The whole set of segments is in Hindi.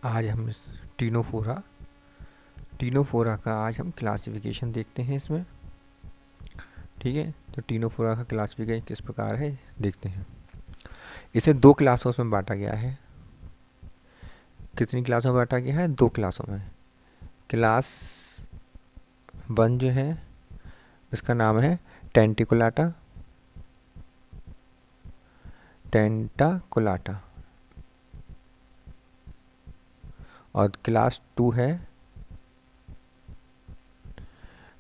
आज हम टीनोफोरा टीनोफोरा का आज हम क्लासिफिकेशन देखते हैं इसमें। ठीक है, तो टीनोफोरा का क्लासिफिकेशन किस प्रकार है देखते हैं। इसे दो क्लासों में बांटा गया है। कितनी क्लासों में बांटा गया है? दो क्लासों में। क्लास वन जो है इसका नाम है टेंटिकुलाटा टेंटाकुलाटा, और क्लास टू है,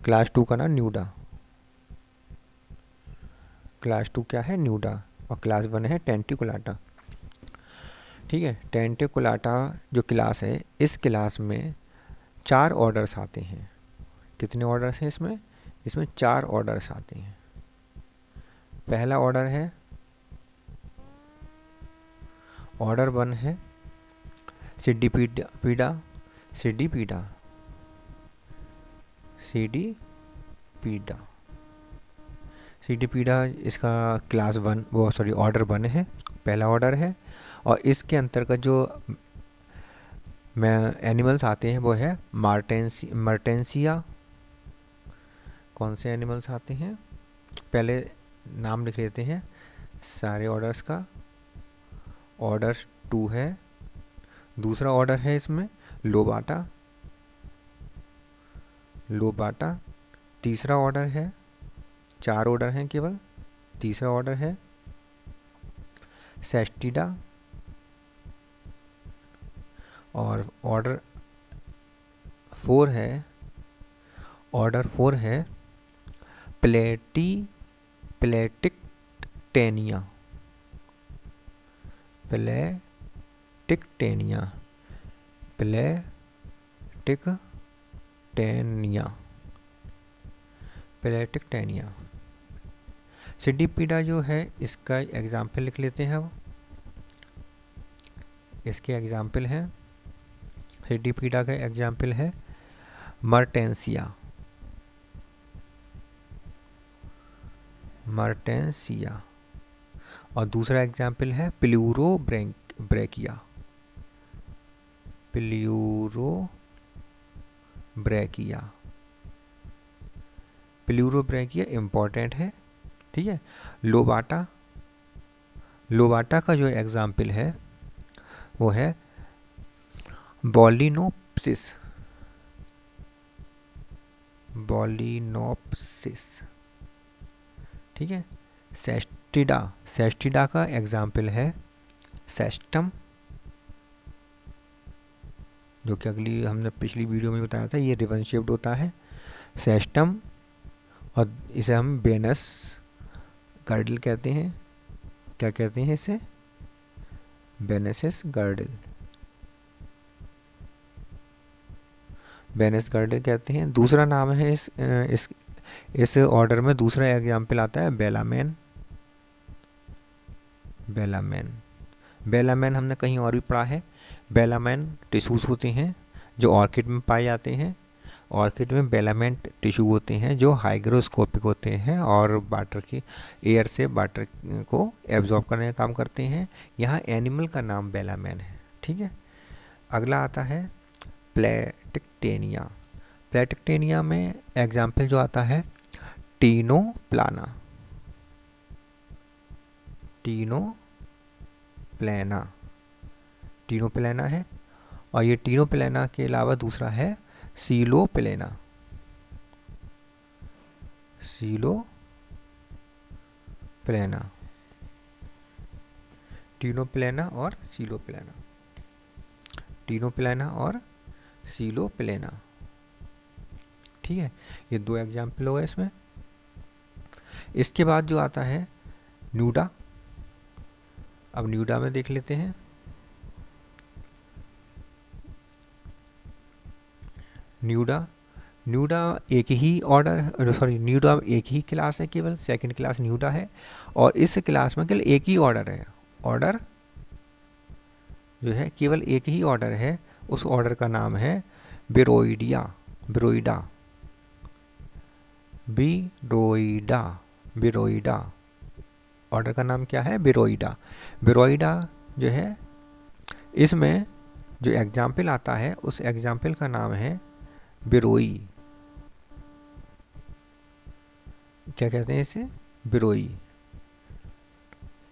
क्लास टू का नाम न्यूडा। क्लास टू क्या है? न्यूडा। और क्लास वन है टेंटिकुलाटा। ठीक है, टेंटिकुलाटा जो क्लास है, इस क्लास में चार ऑर्डर्स आते हैं। कितने ऑर्डर्स हैं इसमें? इसमें चार ऑर्डर्स आते हैं। पहला ऑर्डर है, ऑर्डर वन है सिडीपीडा सिडीपीडा सिडीपीडा सिडीपीडा। इसका क्लास वन, वो सॉरी ऑर्डर वन है, पहला ऑर्डर है। और इसके अंतर्गत जो एनिमल्स आते हैं वो है मर्टेंसिया। कौन से एनिमल्स आते हैं? पहले नाम लिख लेते हैं सारे ऑर्डर्स का। ऑर्डर टू है, दूसरा ऑर्डर है इसमें लोबाटा लोबाटा। तीसरा ऑर्डर है, चार ऑर्डर हैं केवल। तीसरा ऑर्डर है सेस्टिडा, और ऑर्डर फोर है प्लेटिकटेनिया प्लेटिकटेनिया प्लेटिकटेनिया प्लेटिकटेनिया। सिडीपीडा जो है इसका एग्जाम्पल लिख लेते हैं अब। इसके एग्जाम्पल हैं, सिडीपीडा का एग्जाम्पल है मर्टेंसिया, और दूसरा एग्जाम्पल है प्ल्यूरोब्रैकिया प्ल्यूरोब्रैकिया इम्पॉर्टेंट है। ठीक है, लोबाटा का जो एग्जाम्पल है वो है बॉलिनोप्सिस। ठीक है, सेस्टिडा का एग्जाम्पल है सेस्टम, जो कि अगली हमने पिछली वीडियो में बताया था, ये रिबन शेप्ड होता है सेस्टम। और इसे हम वेनस गर्डल कहते हैं। क्या कहते हैं इसे? वेनस गर्डल कहते हैं। दूसरा नाम है इस ऑर्डर में दूसरा एग्जाम्पल आता है बेलामेन हमने कहीं और भी पढ़ा है। बेलामेन टिश्यूज होते हैं जो ऑर्किड में पाए जाते हैं। ऑर्किड में बेलामेन टिश्यू होते हैं जो हाइग्रोस्कोपिक होते हैं और एयर से वाटर को एब्जॉर्ब करने का काम करते हैं। यहाँ एनिमल का नाम बेलामेन है। ठीक है, अगला आता है प्लेटिकटेनिया में एग्जाम्पल जो आता है टीनोप्लाना है। और ये टीनोप्लाना के अलावा दूसरा है सीलोप्लाना टीनोप्लाना और सीलोप्लाना। ठीक है, ये दो एग्जाम्पल हो गए इसमें। इसके बाद जो आता है न्यूडा। अब न्यूडा में देख लेते हैं। न्यूडा एक ही न्यूडा एक ही क्लास है, केवल सेकंड क्लास न्यूडा है। और इस क्लास में केवल एक ही ऑर्डर है। ऑर्डर जो है केवल एक ही ऑर्डर है। उस ऑर्डर का नाम है बिरोइडा। ऑर्डर का नाम क्या है? बिरोइडा जो है, इसमें जो एग्जाम्पल आता है उस एग्जाम्पल का नाम है बिरोई। क्या कहते हैं इसे? बिरोई।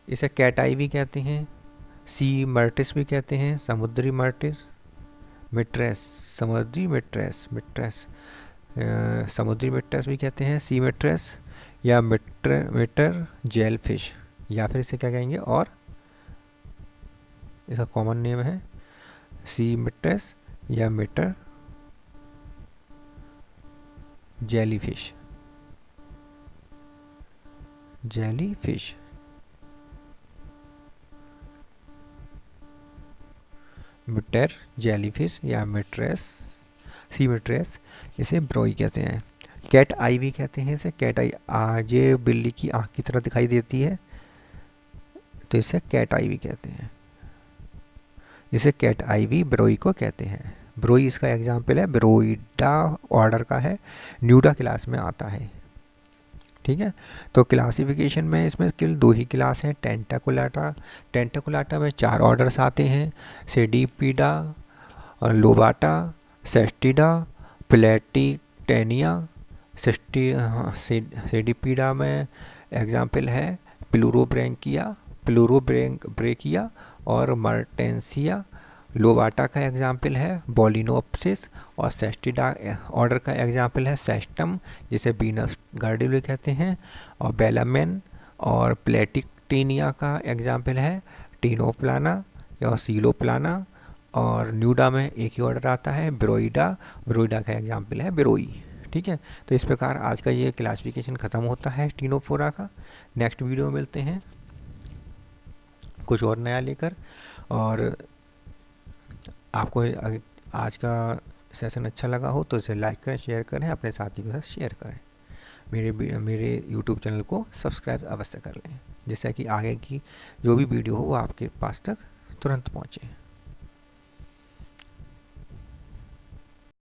इसे कैट आई भी कहते हैं, सी मर्टिस भी कहते हैं, समुद्री मर्टिस, मिट्रेस, समुद्री मिट्रेस, समुद्री मिट्रेस भी कहते हैं, सी मिट्रेस या मिटर जेल फिश, या फिर इसे क्या कहेंगे, और इसका कॉमन नेम है सी मिट्रेस या mitre jelly fish. Mitre jellyfish या मिट्रेस, सी मिट्रेस, इसे ब्रोई कहते हैं। कैट आई भी कहते हैं इसे, कैट आई, आज ये बिल्ली की आँख की तरह दिखाई देती है तो इसे कैट आई भी कहते हैं। इसे कैट आई भी ब्रोई को कहते हैं। ब्रोई इसका एग्जाम्पल है, ब्रोइडा ऑर्डर का है, न्यूडा क्लास में आता है। ठीक है, तो क्लासिफिकेशन में इसमें केवल 2 ही क्लास हैं, टेंटाकुलाटा। टेंटाकुलाटा में 4 ऑर्डर्स आते हैं, सेडिपिडा, लोबाटा, सेस्टिडा, प्लेटिटेनिया। सेडिपिडा में एग्जाम्पल है प्लूरोब्रेकिया और मर्टेंसिया। लोबाटा का एग्जाम्पल है बोलिनोप्सिस, और सेस्टिडा ऑर्डर का एग्जाम्पल है सेस्टम, जिसे बीनस गार्डियले कहते हैं, और बेलामेन। और प्लेटिटेनिया का एग्जाम्पल है टीनोप्लाना या सीलोप्लाना। और न्यूडा में एक ही ऑर्डर आता है ब्रोइडा, ब्रोइडा का एग्जाम्पल है बिरोई। ठीक है, तो इस प्रकार आज का ये क्लासिफिकेशन ख़त्म होता है टीनोफोरा का। नेक्स्ट वीडियो में मिलते हैं कुछ और नया लेकर। और आपको आज का सेशन अच्छा लगा हो तो इसे लाइक करें, शेयर करें, अपने साथी के साथ शेयर करें। मेरे यूट्यूब चैनल को सब्सक्राइब अवश्य कर लें, जिससे कि आगे की जो भी वीडियो हो वो आपके पास तक तुरंत पहुँचे।